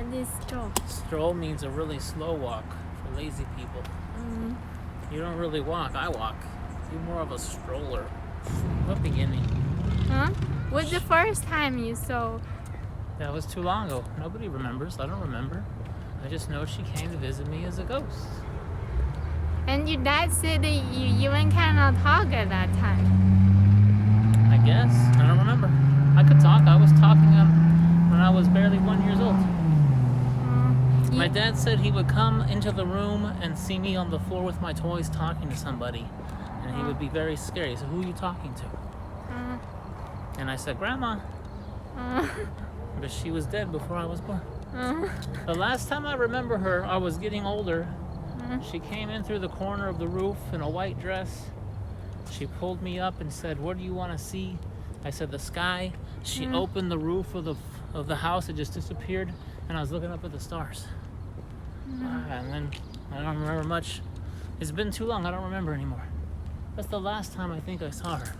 What is stroll? Stroll means a really slow walk for lazy people. You don't really walk, I walk. You're more of a stroller. What beginning? Huh? What's the first time you saw? That was too long ago. Nobody remembers. I don't remember. I just know she came to visit me as a ghost. And your dad said that you even cannot talk at that time. I guess. I don't remember. I could talk. I was talking when I was barely 1 year old. My dad said he would come into the room and see me on the floor with my toys talking to somebody. And he would be very scary. He said, "Who are you talking to?" And I said, "Grandma." But she was dead before I was born. The last time I remember her, I was getting older. She came in through the corner of the roof in a white dress. She pulled me up and said, "What do you want to see?" I said, "The sky." She opened the roof of the house. It just disappeared, and I was looking up at the stars. And then I don't remember much. It's been too long. I don't remember anymore. That's the last time I think I saw her.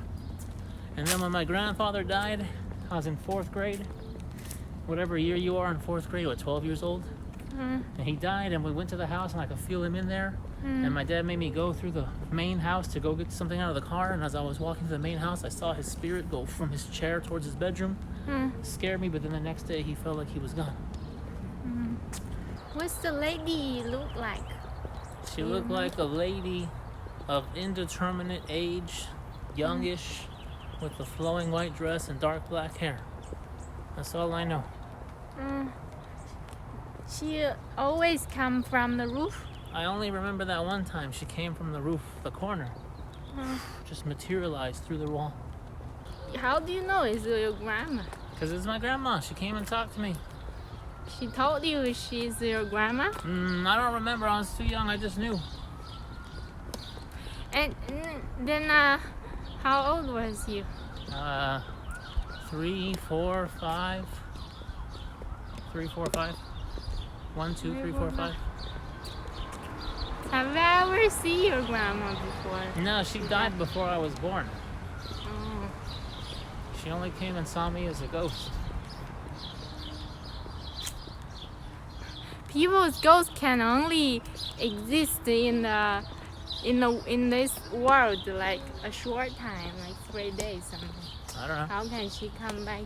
And then when my grandfather died, I was in 4th grade. Whatever year you are in 4th grade, what, 12 years old? And he died, and we went to the house, and I could feel him in there. And my dad made me go through the main house to go get something out of the car. And as I was walking to the main house, I saw his spirit go from his chair towards his bedroom. It scared me, but then the next day he felt like he was gone. What's the lady look like? She looked like a lady of indeterminate age, youngish, with a flowing white dress and dark black hair. That's all I know. She always come from the roof. I only remember that one time she came from the roof, the corner. Just materialized through the wall. How do you know it's your grandma? Because it's my grandma. She came and talked to me. She told you she's your grandma? I don't remember. I was too young. I just knew. And then how old was you? 3, 4, 5. 3, 4, 5. 1, 2, 3, 4, 5. Have you ever seen your grandma before? No, she died before I was born. Oh. She only came and saw me as a ghost. People's ghosts can only exist in this world like a short time, like 3 days something. I don't know. How can she come back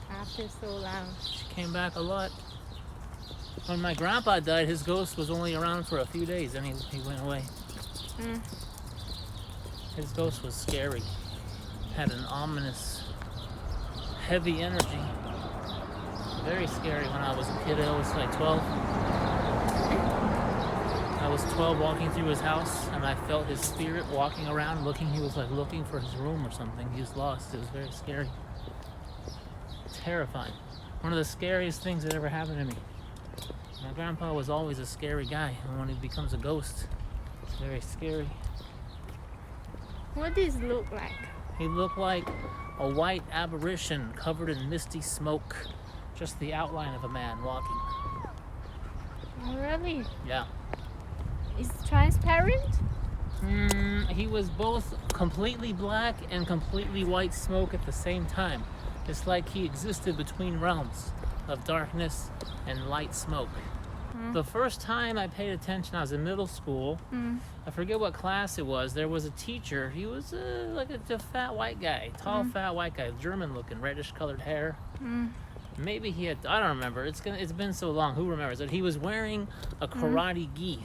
after so long? She came back a lot. When my grandpa died, his ghost was only around for a few days, and he went away. His ghost was scary. Had an ominous, heavy energy. Very scary when I was a kid. I was like 12. I was 12 walking through his house, and I felt his spirit walking around looking. He was like looking for his room or something. He was lost. It was very scary. Terrifying. One of the scariest things that ever happened to me. My grandpa was always a scary guy, and when he becomes a ghost, it's very scary. What does it look like? He looked like a white apparition covered in misty smoke. Just the outline of a man walking. Oh, really? Yeah. It's transparent? He was both completely black and completely white smoke at the same time. It's like he existed between realms of darkness and light smoke. The first time I paid attention, I was in middle school. I forget what class it was. There was a teacher. He was like a fat white guy, tall fat white guy, German looking, reddish colored hair. Maybe he had, I don't remember. It's been so long. Who remembers it? He was wearing a karate gi.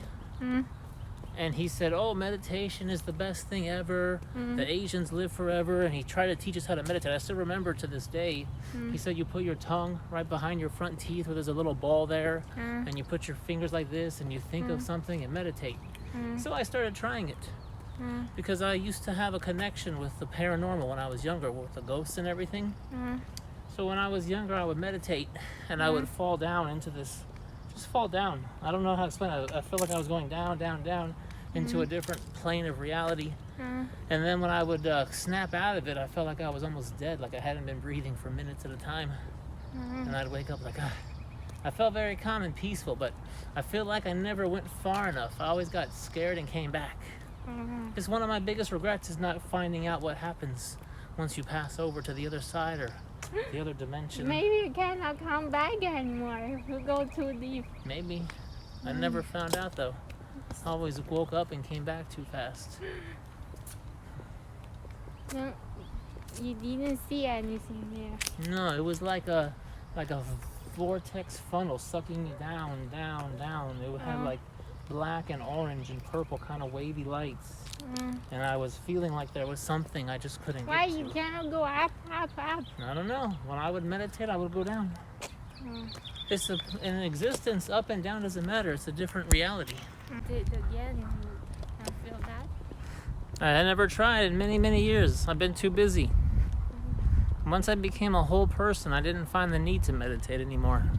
And he said, "Oh, meditation is the best thing ever. The Asians live forever." And he tried to teach us how to meditate. I still remember to this day. He said you put your tongue right behind your front teeth where there's a little ball there. And you put your fingers like this and you think of something and meditate. So I started trying it. Because I used to have a connection with the paranormal when I was younger, with the ghosts and everything. So when I was younger, I would meditate and I would fall down into this, just fall down. I don't know how to explain it. I feel like I was going down, down, down into a different plane of reality. And then when I would snap out of it, I felt like I was almost dead, like I hadn't been breathing for minutes at a time. And I'd wake up like, I felt very calm and peaceful, but I feel like I never went far enough. I always got scared and came back. It's one of my biggest regrets is not finding out what happens once you pass over to the other side or the other dimension. Maybe you cannot come back anymore if you go too deep. Maybe. I never found out though. I always woke up and came back too fast. No, you didn't see anything there. No, it was like a vortex funnel sucking me down, down, down. It had like black and orange and purple kind of wavy lights. And I was feeling like there was something I just couldn't Why get to. you cannot go up, up, up? I don't know. When I would meditate, I would go down. Mm. It's in existence, up and down doesn't matter. It's a different reality. Did again, you feel that? I never tried in many, many years. I've been too busy. Once I became a whole person, I didn't find the need to meditate anymore.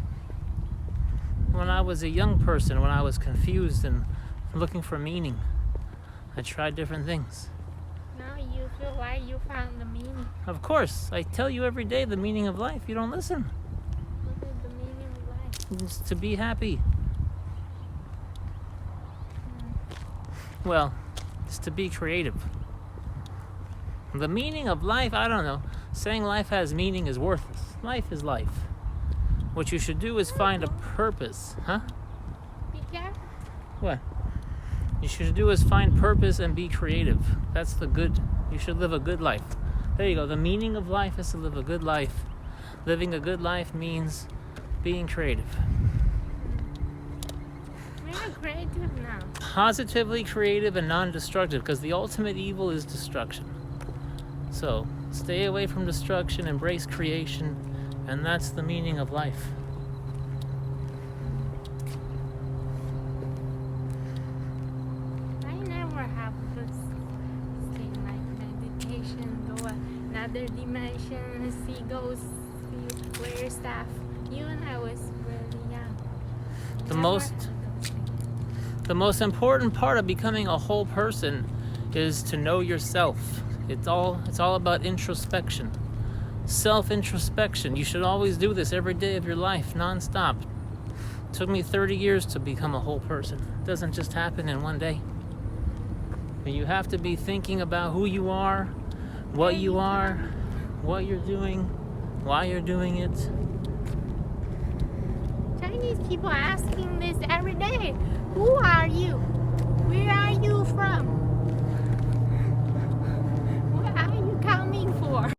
When I was a young person, when I was confused and looking for meaning, I tried different things. Now you feel like you found the meaning. Of course, I tell you every day the meaning of life. You don't listen. What is the meaning of life? It's to be happy. Well, it's to be creative. The meaning of life, I don't know. Saying life has meaning is worthless. Life is life. What you should do is find a purpose. Huh? Be careful. What? You should do is find purpose and be creative. That's the good. You should live a good life. There you go. The meaning of life is to live a good life. Living a good life means being creative. We are creative now. Positively creative and non-destructive, because the ultimate evil is destruction. So stay away from destruction, embrace creation, and that's the meaning of life. I never have this thing like meditation, go another dimension, see ghosts, see weird stuff. Even I was really young. The Never most had those things. The most important part of becoming a whole person is to know yourself. It's all about introspection. Self-introspection. You should always do this every day of your life, non-stop. It took me 30 years to become a whole person. It doesn't just happen in one day. But you have to be thinking about who you are, what you are, what you're doing, why you're doing it. Chinese people asking this every day. Who are you? Where are you from? What are you coming for?